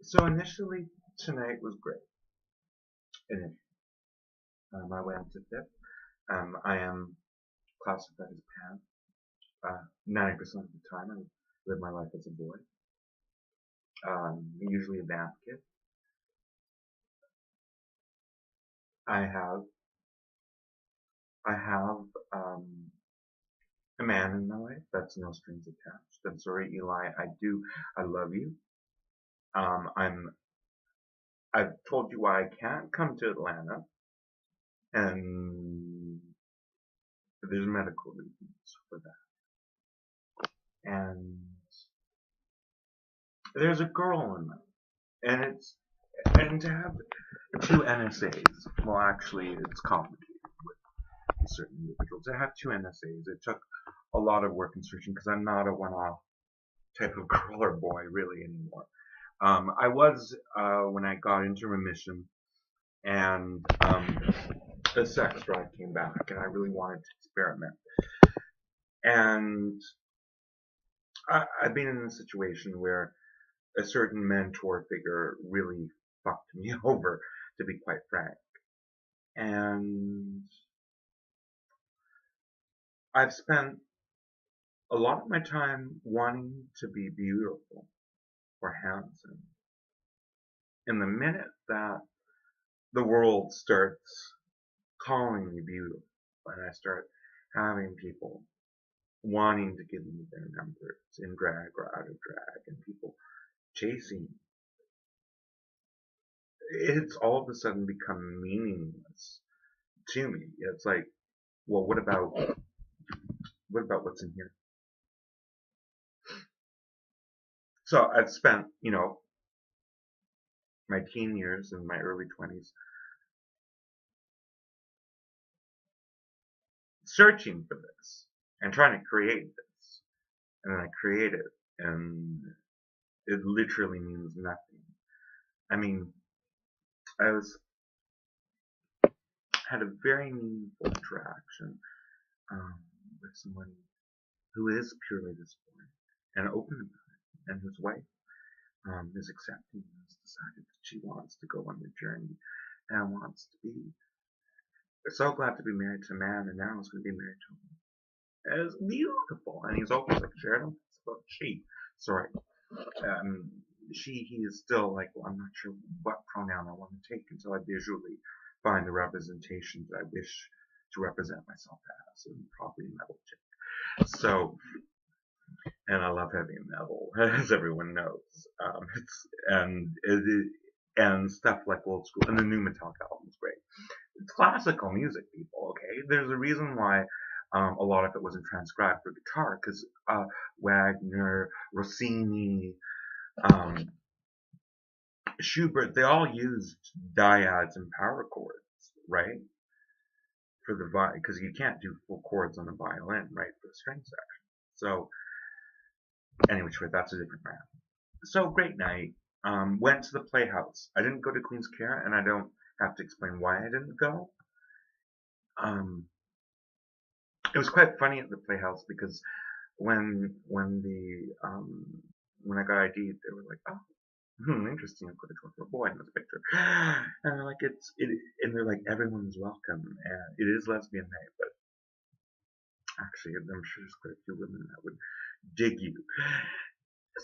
So initially, tonight was great. Initially, I went to FIP. I am classified as pan. 90% of the time, I live my life as a boy. Usually a band kid. I have, I have a man in my life. That's no strings attached. I'm sorry, Eli. I love you. Um, I'm, I've told you why I can't come to Atlanta, and there's medical reasons for that. And there's a girl in my and to have two NSAs, well, actually, it's complicated with certain individuals. To have two NSAs, it took a lot of work and searching because I'm not a one-off type of girl or boy really anymore. I was when I got into remission, and the sex drive came back, and I really wanted to experiment. And I've been in a situation where a certain mentor figure really fucked me over, to be quite frank. And I've spent a lot of my time wanting to be beautiful or handsome. And the minute that the world starts calling me beautiful, and I start having people wanting to give me their numbers in drag or out of drag, and people chasing me, it's all of a sudden become meaningless to me. It's like, well, what about what's in here? So I've spent, my teen years and my early 20s searching for this and trying to create this. And then I create it, and it literally means nothing. I mean, I had a very meaningful interaction um, with someone who is purely disappointed and open about it, and whose wife is accepting and has decided that she wants to go on the journey and wants to be so glad to be married to a man, and now is going to be married to a woman. And it's beautiful, and he's open like Sheridan. It's about she. Sorry, um, he is still like, well, I'm not sure what pronoun I want to take until I visually find the representation that I wish to represent myself as, and probably metal chick. So, and I love heavy metal, as everyone knows. It's and stuff like old school, and the new Metallica album is great. It's classical music, people. Okay, there's a reason why a lot of it wasn't transcribed for guitar, because Wagner, Rossini, um, Schubert, they all used dyads and power chords, right? For the because you can't do full chords on the violin, right? For the string section. So anyway, that's a different matter. So great night. Went to the Playhouse. I didn't go to Queen's Care, and I don't have to explain why I didn't go. Um, it was quite funny at the Playhouse because when I got ID'd, they were like, "Oh, interesting. I could have gone for a boy in this picture," and they're like, and they're like, everyone's welcome, and it is lesbian night, but actually, I'm sure there's quite a few women that would dig you.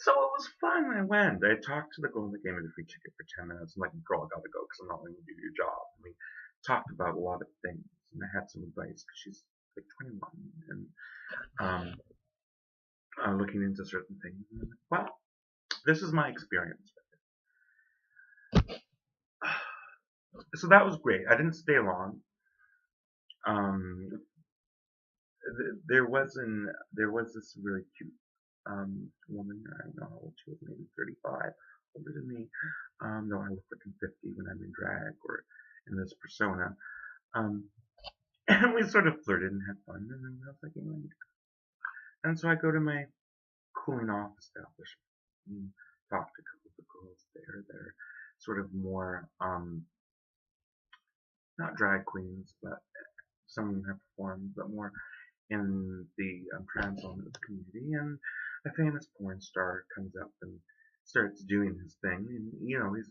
So it was fun. I went. I talked to the girl that gave me the free ticket for 10 minutes. I'm like, girl, I gotta go because I'm not letting you do your job. And we talked about a lot of things, and I had some advice because she's like 21 and um, looking into certain things. And I'm like, well, this is my experience with it. So that was great. I didn't stay long. Um, there was this really cute woman. I don't know how old she was, maybe 35, older than me. No, I look like I'm 50 when I'm in drag or in this persona. Um, and we sort of flirted and had fun, and then I was like, you know, and so I go to my cooling off establishment and talk to a couple of the girls there that are sort of more, not drag queens, but some of them have performed, but more in the trans element of the community. And a famous porn star comes up and starts doing his thing, and he's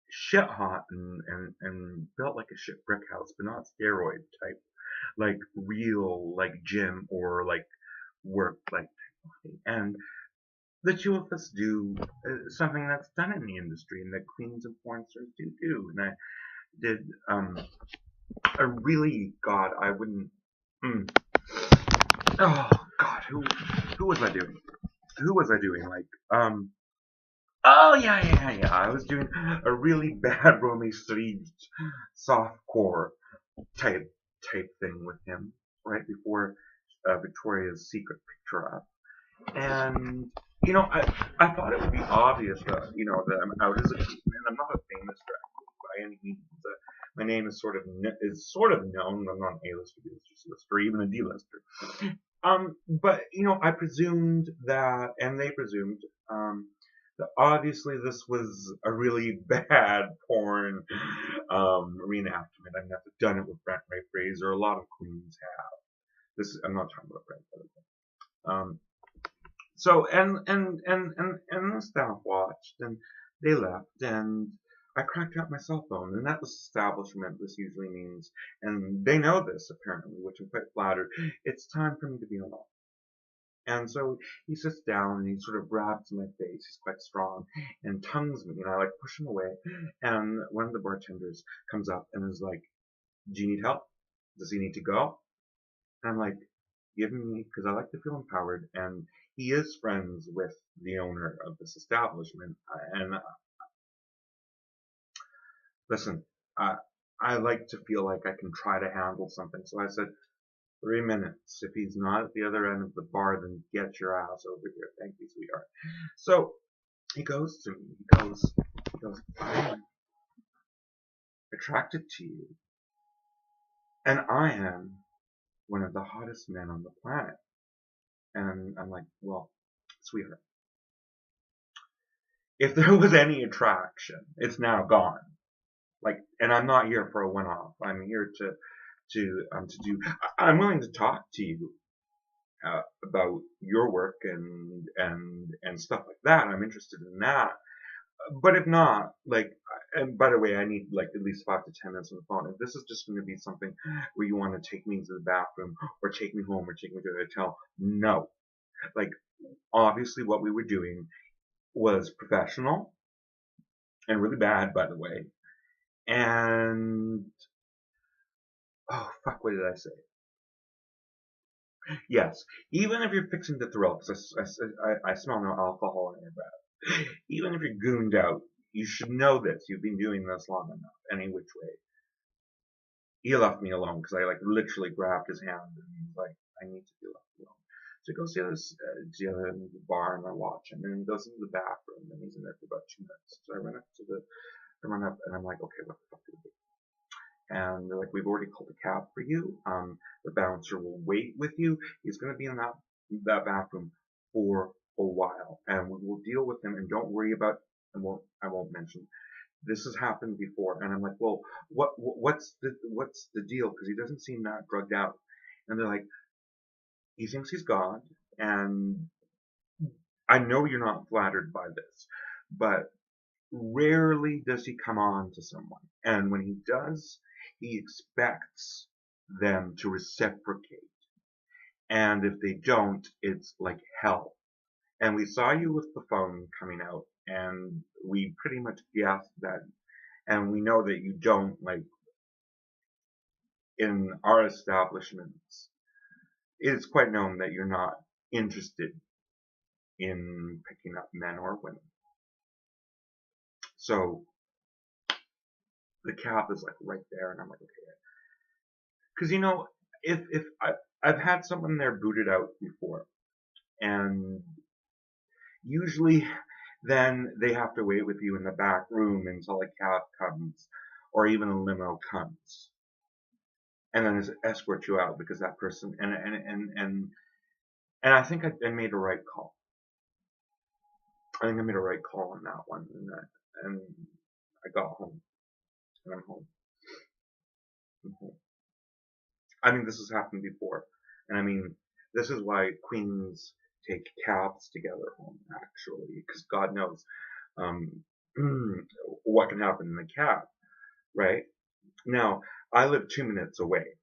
shit hot and built like a shit brick house, but not steroid type, like real like gym or like work like type. And the two of us do something that's done in the industry and that queens and porn stars do. And I did a really God, I wouldn't. Mm, oh God, who was I doing? Who was I doing? Like oh yeah. I was doing a really bad Romy Street softcore type thing with him right before Victoria's Secret picture up. And I thought it would be obvious that that I'm out as a queen, and I'm not a famous drag queen by any means. My name is sort of known. I'm not an A-lister, B-lister, or even a D-lister. But I presumed that, and they presumed that obviously this was a really bad porn reenactment. I've never done it with Brent Ray Fraser. A lot of queens have. I'm not talking about Brent, but so and the staff watched and they left and I cracked out my cell phone and that was establishment. This usually means, and they know this apparently, which I'm quite flattered. It's time for me to be alone. And so he sits down and he sort of grabs my face. He's quite strong and tongues me, and I like push him away. And one of the bartenders comes up and is like, "Do you need help? Does he need to go?" And I'm like, "Give me," because I like to feel empowered. And he is friends with the owner of this establishment. And listen, I like to feel like I can try to handle something. So I said, 3 minutes. If he's not at the other end of the bar, then get your ass over here. Thank you, sweetheart. So he goes to me. He goes, "I'm attracted to you, and I am one of the hottest men on the planet." And I'm like, "Well, sweetheart, if there was any attraction, it's now gone. Like, and I'm not here for a one-off. I'm here to do. I'm willing to talk to you about your work and stuff like that. I'm interested in that. But if not, like, and by the way, I need like at least 5 to 10 minutes on the phone. If this is just going to be something where you want to take me to the bathroom or take me home or take me to a hotel, no. Like, obviously, what we were doing was professional and really bad, by the way. And oh fuck, what did I say? Yes, even if you're fixing to throw, because I smell no alcohol in your breath. Even if you're gooned out, you should know this. You've been doing this long enough, any which way. He left me alone because I like literally grabbed his hand and he's like, "I need to be left alone." So he goes to the bar and I watch him, and he goes into the bathroom and he's in there for about 2 minutes. So I run up and I'm like, "Okay, what the fuck do we do?" And they're like, "We've already called a cab for you. The bouncer will wait with you. He's going to be in that bathroom for a while, and we will deal with him. And don't worry about. And I won't mention. This has happened before." And I'm like, "Well, what's the deal? Because he doesn't seem that drugged out." And they're like, "He thinks he's God, and I know you're not flattered by this, but rarely does he come on to someone. And when he does, he expects them to reciprocate. And if they don't, it's like hell. And we saw you with the phone coming out, and we pretty much guessed that. And we know that you don't, like, in our establishments, it's quite known that you're not interested in picking up men or women. So the cap is like right there, and I'm like, okay. Because if I've had someone there booted out before, and usually then they have to wait with you in the back room until a cab comes, or even a limo comes, and then escort you out because that person and I think I made a right call. I think I made a right call on that one, and I got home, and I'm home. I'm home. I mean, this has happened before, and I mean, this is why queens take cabs together home, actually, because God knows um, what can happen in the cab, right? Now, I live 2 minutes away,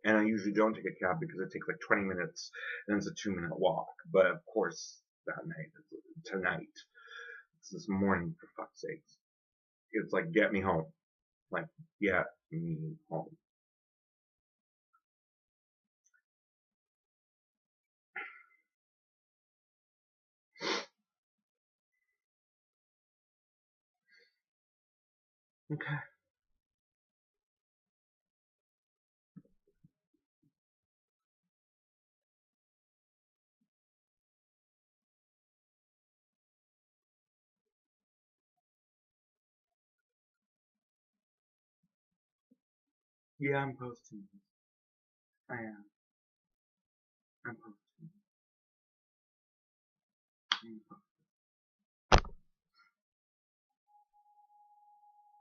and I usually don't take a cab because it takes like 20 minutes, and it's a 2-minute walk. But of course, tonight, it's this morning, for fuck's sakes. It's like, get me home. Like, get me home. Okay. Yeah, I'm posting. I am. I'm posting.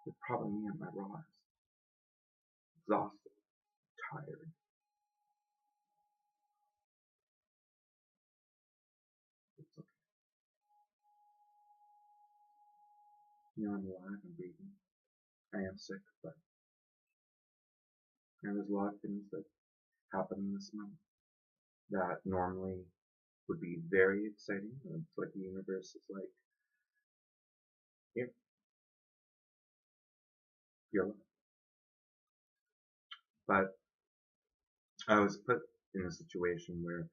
It's probably me at my rawest. Exhausted. Tired. It's okay. You know, I'm alive and breathing. I am sick, but there's a lot of things that happen this month that normally would be very exciting. It's like the universe is like, yeah, you're alive. But I was put in a situation where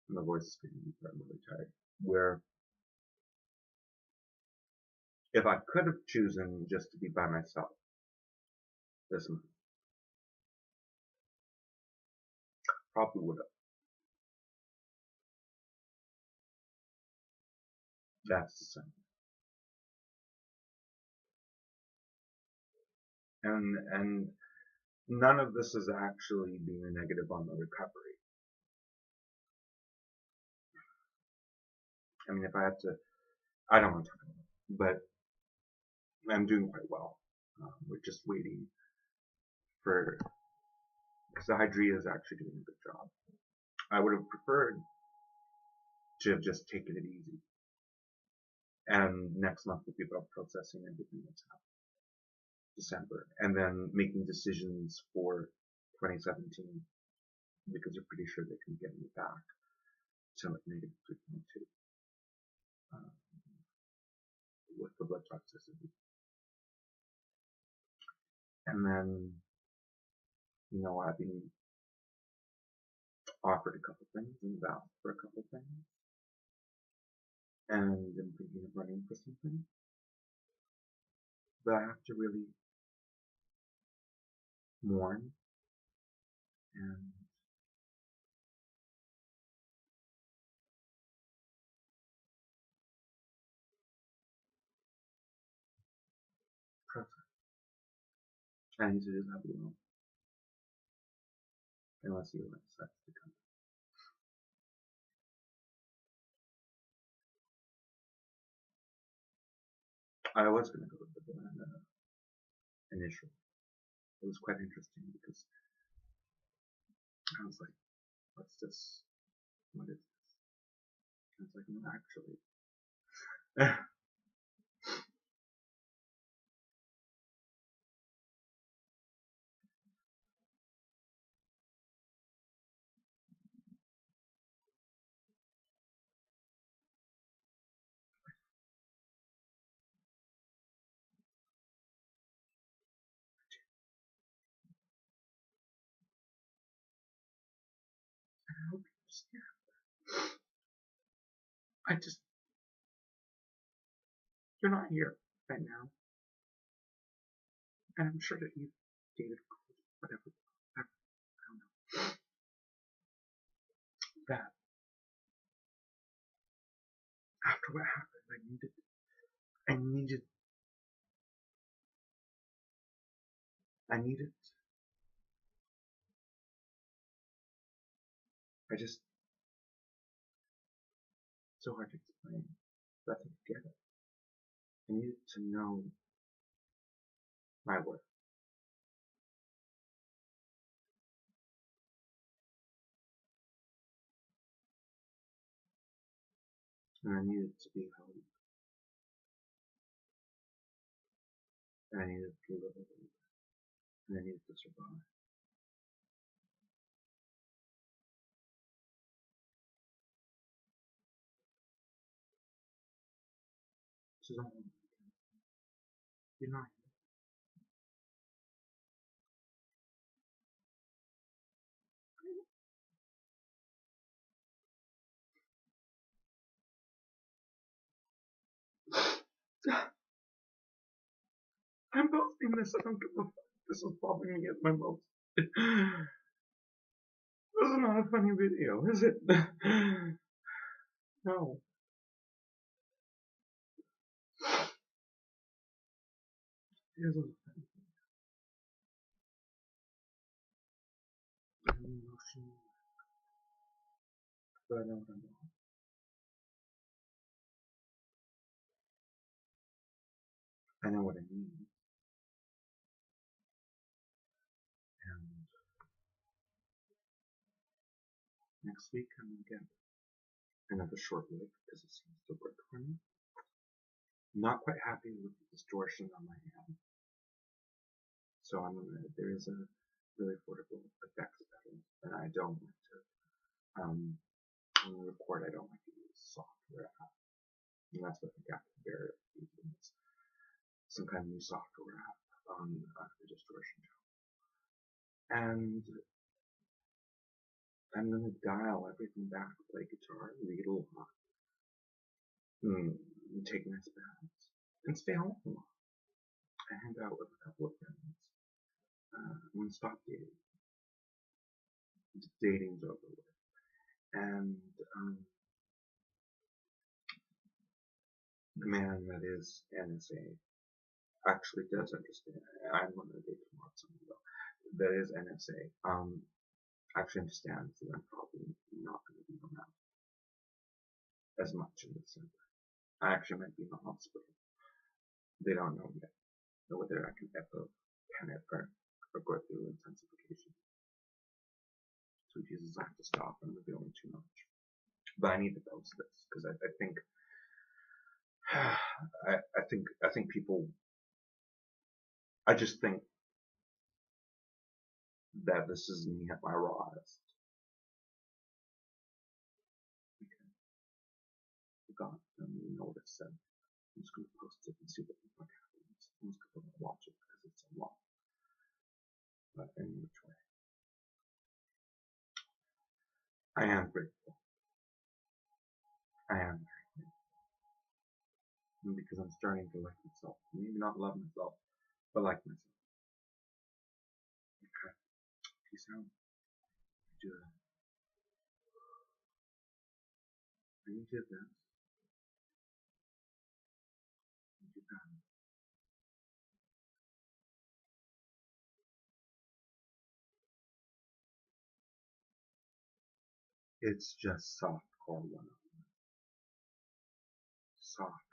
my voice is getting deep, I'm really tired. Where if I could have chosen just to be by myself this month, probably would have. That's the same. And none of this is actually being a negative on the recovery. I mean, if I had to, I don't want to talk about it, but I'm doing quite well. We're just waiting for, because the Hydrea is actually doing a good job. I would have preferred to have just taken it easy. And next month we'll be about processing everything that's happened. December. And then making decisions for 2017 because they're pretty sure they can get me back to like negative 3.2 with the blood toxicity. And then, you know, I've been offered a couple things and asked for a couple things. And I'm thinking of running for something. But I have to really mourn and process. I need to do that alone. Unless you like starts to come. I was going to go with the banana initially. It was quite interesting because I was like, what's this? What is this? And it's like, no, actually. I hope you understand. I just, you're not here right now. And I'm sure that you dated whatever, I don't know. That after what happened, I needed, I needed, I just, so hard to explain. But I get it. I needed to know my worth. And I needed to be held. And I needed to live a little. And I needed to survive. This is all. You're not. I'm posting this. I don't give a fuck. This is probably me at my most. This is not a funny video, is it? No. It isn't funny. I'm emotional, but I know what I'm not. I know what I need. And next week I'm gonna get another short wig because it seems to work for me. I'm not quite happy with the distortion on my hand. So there is a really affordable effects pedal, and I don't like to, when we record, I don't like to use software app. And that's what I got to bear using is some kind of new software app on the distortion channel. And I'm gonna dial everything back, play guitar, read a lot, take nice baths, and stay home a lot. I hang out with a couple of friends. I'm gonna stop dating. Dating's over with. And the man that is NSA actually does understand. I'm going to date tomorrow, something though. That is NSA. Actually understands that I'm probably not going to be around as much in December. I actually might be in the hospital. They don't know yet whether I can echo panic or go through intensification. So Jesus, I have to stop. I'm revealing too much. But I need to post this because I think I think people. I just think that this is me at my rawest. God, I don't even know what it said. I'm just going to post it and see what the fuck happens. I'm just going to watch it because it's a lot. But any which way. I am grateful. I am very grateful. Because I'm starting to like myself. Maybe not love myself, but like myself. Okay. Peace out. Do that. I need to do this. Do that. It's just softcore 101. Soft